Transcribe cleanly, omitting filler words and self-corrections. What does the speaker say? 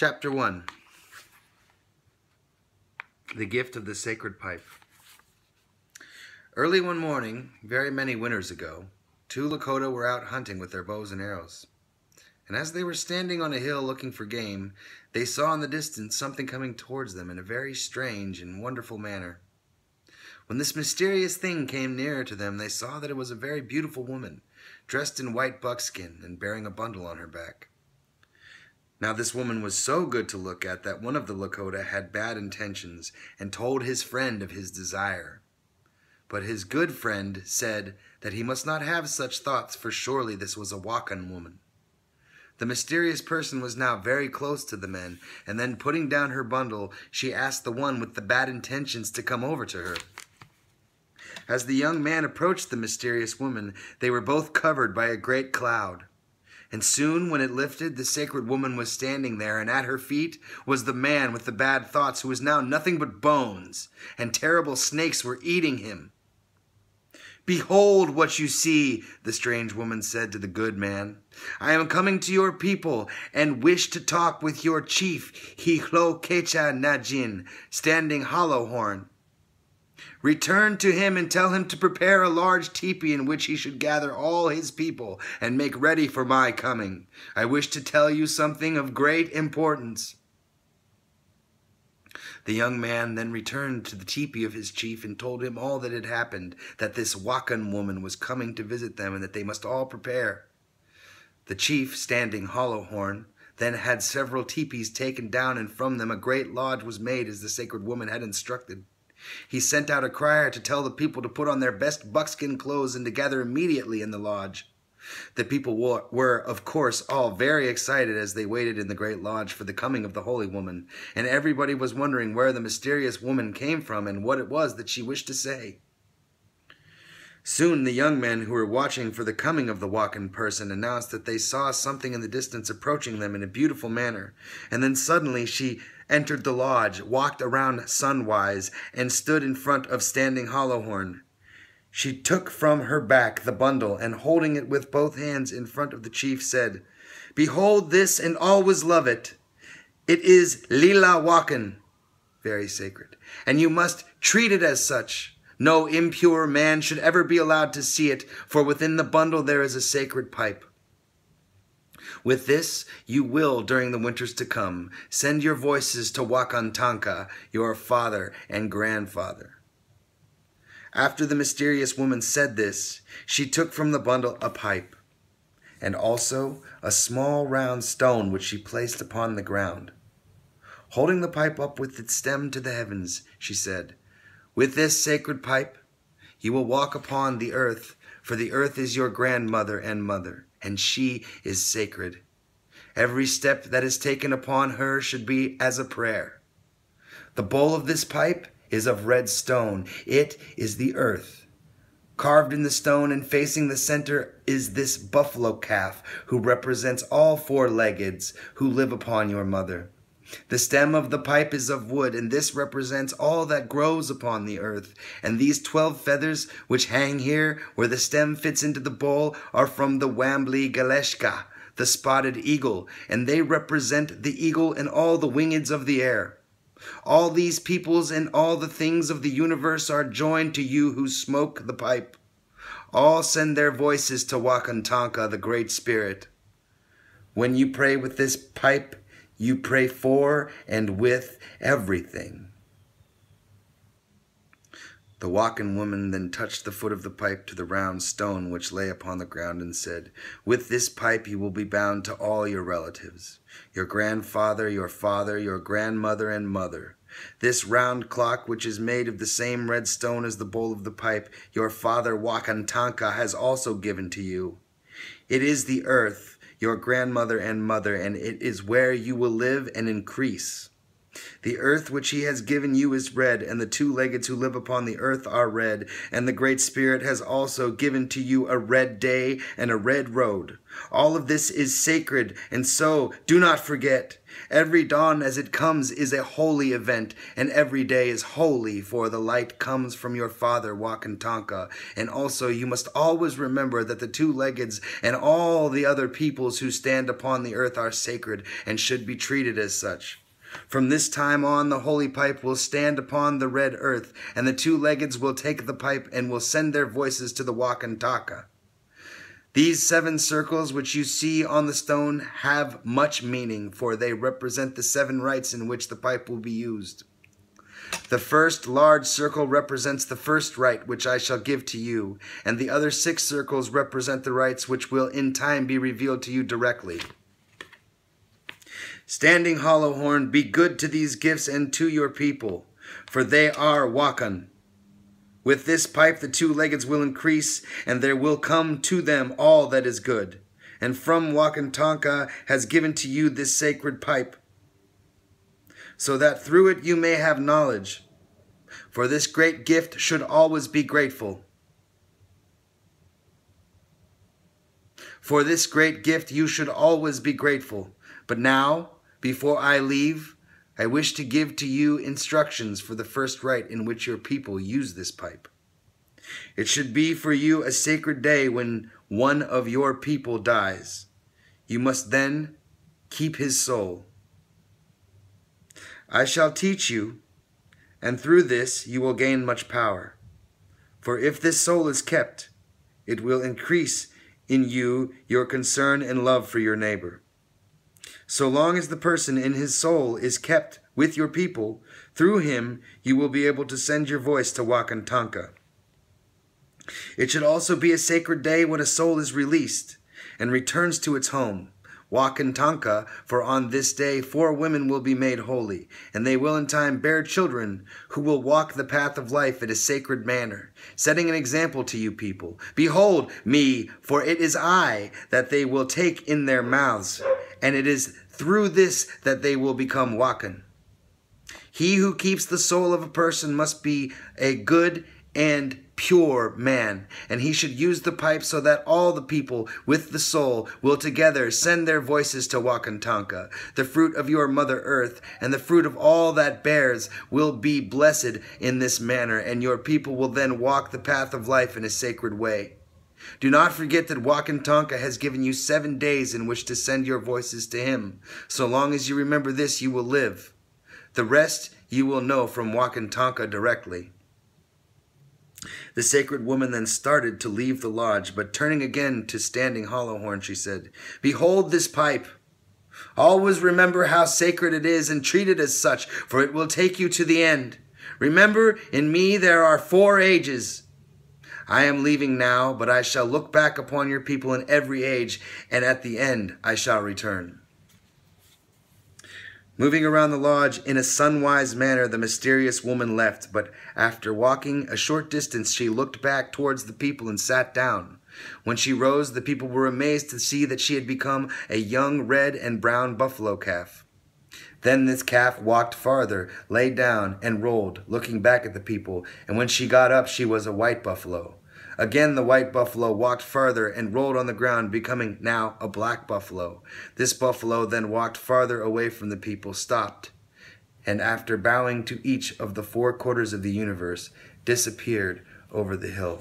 Chapter 1. The Gift of the Sacred Pipe. Early one morning, very many winters ago, two Lakota were out hunting with their bows and arrows. And as they were standing on a hill looking for game, they saw in the distance something coming towards them in a very strange and wonderful manner. When this mysterious thing came nearer to them, they saw that it was a very beautiful woman, dressed in white buckskin and bearing a bundle on her back. Now this woman was so good to look at that one of the Lakota had bad intentions and told his friend of his desire. But his good friend said that he must not have such thoughts, for surely this was a Wakan woman. The mysterious person was now very close to the men, and then putting down her bundle, she asked the one with the bad intentions to come over to her. As the young man approached the mysterious woman, they were both covered by a great cloud. And soon, when it lifted, the sacred woman was standing there, and at her feet was the man with the bad thoughts, who was now nothing but bones, and terrible snakes were eating him. "Behold what you see," the strange woman said to the good man. "I am coming to your people, and wish to talk with your chief, Hihlo Kecha Najin, Standing Hollow Horn. Return to him and tell him to prepare a large teepee in which he should gather all his people and make ready for my coming. I wish to tell you something of great importance." The young man then returned to the teepee of his chief and told him all that had happened, that this Wakan woman was coming to visit them and that they must all prepare. The chief, Standing Hollow Horn, then had several teepees taken down, and from them a great lodge was made as the sacred woman had instructed. He sent out a crier to tell the people to put on their best buckskin clothes and to gather immediately in the lodge. The people were, of course, all very excited as they waited in the great lodge for the coming of the holy woman, and everybody was wondering where the mysterious woman came from and what it was that she wished to say. Soon the young men who were watching for the coming of the Wakan person announced that they saw something in the distance approaching them in a beautiful manner, and then suddenly she entered the lodge, walked around sunwise, and stood in front of Standing Hollow Horn. She took from her back the bundle, and holding it with both hands in front of the chief, said, "Behold this, and always love it. It is Lila Wakan, very sacred, and you must treat it as such. No impure man should ever be allowed to see it, for within the bundle there is a sacred pipe. With this you will, during the winters to come, send your voices to Wakantanka, your father and grandfather." After the mysterious woman said this, she took from the bundle a pipe, and also a small round stone which she placed upon the ground. Holding the pipe up with its stem to the heavens, she said, "With this sacred pipe you will walk upon the earth, for the earth is your grandmother and mother, and she is sacred. Every step that is taken upon her should be as a prayer. The bowl of this pipe is of red stone. It is the earth. Carved in the stone and facing the center is this buffalo calf, who represents all four-leggeds who live upon your mother. The stem of the pipe is of wood, and this represents all that grows upon the earth. And these 12 feathers which hang here, where the stem fits into the bowl, are from the Wambly Galeshka, the spotted eagle, and they represent the eagle and all the wingeds of the air. All these peoples and all the things of the universe are joined to you who smoke the pipe. All send their voices to Wakantanka, the Great Spirit. When you pray with this pipe, you pray for and with everything." The Wakan woman then touched the foot of the pipe to the round stone which lay upon the ground and said, "With this pipe you will be bound to all your relatives, your grandfather, your father, your grandmother and mother. This round clock, which is made of the same red stone as the bowl of the pipe, your father Wakantanka has also given to you. It is the earth, your grandmother and mother, and it is where you will live and increase. The earth which he has given you is red, and the two-leggeds who live upon the earth are red, and the Great Spirit has also given to you a red day and a red road. All of this is sacred, and so do not forget. Every dawn as it comes is a holy event, and every day is holy, for the light comes from your father, Wakantanka. And also you must always remember that the two-leggeds and all the other peoples who stand upon the earth are sacred and should be treated as such. From this time on, the holy pipe will stand upon the red earth, and the two-leggeds will take the pipe and will send their voices to the Wakantaka. These 7 circles which you see on the stone have much meaning, for they represent the 7 rites in which the pipe will be used. The first large circle represents the first rite which I shall give to you, and the other 6 circles represent the rites which will in time be revealed to you directly. Standing Hollow Horn, be good to these gifts and to your people, for they are Wakan. With this pipe the two-leggeds will increase, and there will come to them all that is good. And from Wakantanka has given to you this sacred pipe, so that through it you may have knowledge. For this great gift should always be grateful. For this great gift you should always be grateful. But now, before I leave, I wish to give to you instructions for the first rite in which your people use this pipe. It should be for you a sacred day when one of your people dies. You must then keep his soul. I shall teach you, and through this you will gain much power. For if this soul is kept, it will increase in you your concern and love for your neighbor. So long as the person in his soul is kept with your people, through him you will be able to send your voice to Wakantanka. It should also be a sacred day when a soul is released and returns to its home, Wakantanka, for on this day 4 women will be made holy, and they will in time bear children who will walk the path of life in a sacred manner, setting an example to you people. Behold me, for it is I that they will take in their mouths, and it is through this that they will become Wakan. He who keeps the soul of a person must be a good and pure man, and he should use the pipe so that all the people with the soul will together send their voices to Wakantanka. The fruit of your Mother Earth and the fruit of all that bears will be blessed in this manner, and your people will then walk the path of life in a sacred way. Do not forget that Wakantanka has given you 7 days in which to send your voices to him. So long as you remember this, you will live. The rest you will know from Wakantanka directly. The sacred woman then started to leave the lodge, but turning again to Standing Hollow Horn, she said, Behold this pipe. Always remember how sacred it is and treat it as such, for it will take you to the end. Remember, in me there are 4 ages. I am leaving now, but I shall look back upon your people in every age, and at the end I shall return. Moving around the lodge in a sunwise manner, the mysterious woman left, but after walking a short distance, she looked back towards the people and sat down. When she rose, the people were amazed to see that she had become a young red and brown buffalo calf. Then this calf walked farther, lay down, and rolled, looking back at the people, and when she got up, she was a white buffalo. Again the white buffalo walked farther and rolled on the ground, becoming now a black buffalo. This buffalo then walked farther away from the people, stopped, and after bowing to each of the 4 quarters of the universe, disappeared over the hill.